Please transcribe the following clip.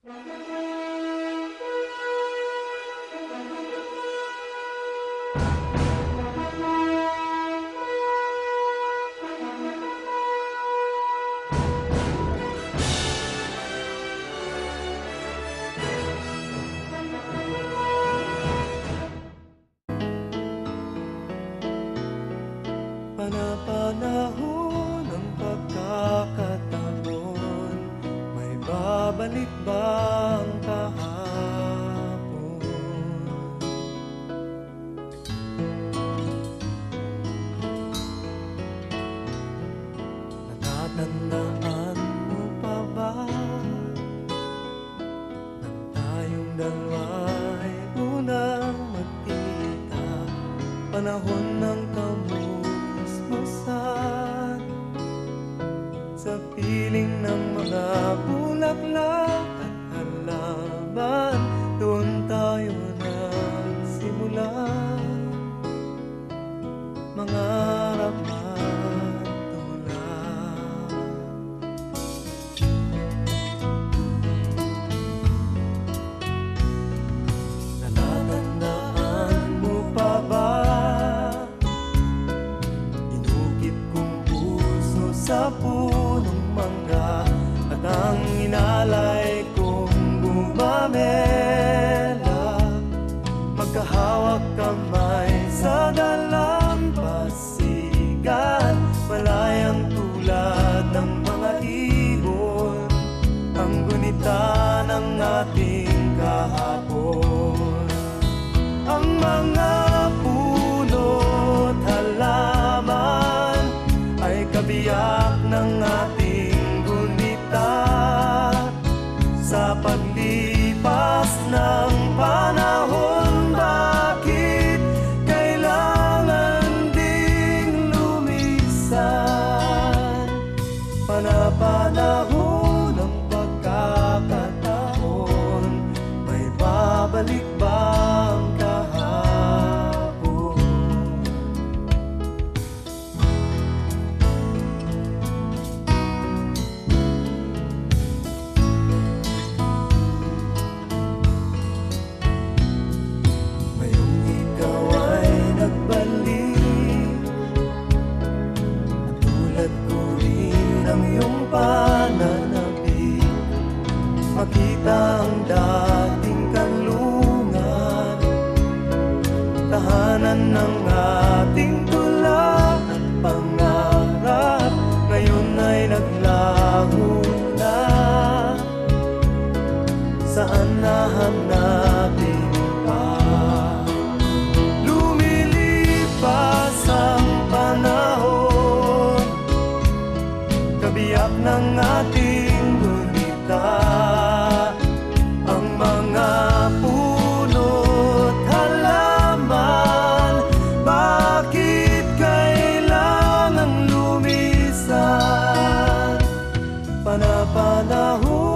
Panapanahon ng pagkakataon, may babalik bang kahapon? Natatandaan mo pa ba nang tayong dalawa'y unang magkita? Panahon ng kamusmusan sa piling ng mga bulaklak at halaman, doon tayo nagsimula mangarap at tumulak. Natatandaan mo pa ba sa punong mangga at ang inalay kong bumamela, magkahawak kamay sa dalampasigan, malayang tulad ng mga ibon, ang gunita ng ating kahapon. Ang mga puno't halaman ay kabiyak ng ating gunita sa paglipas ng panahon. Bakit kailangan ding lumisan? Panapanahon ng pagkakataon, may babalik bang kahapon? Ang iyong pananabik, makita ang dating kanlungan, tahanan ng ating tula at pangarap, ngayon ay naglaho na. Saan nahanapin pa? Lumilipas ang panahon, kabiyak ng ating gunita, ang mga puno't halaman. Bakit kailangan lumisan? Panapanahon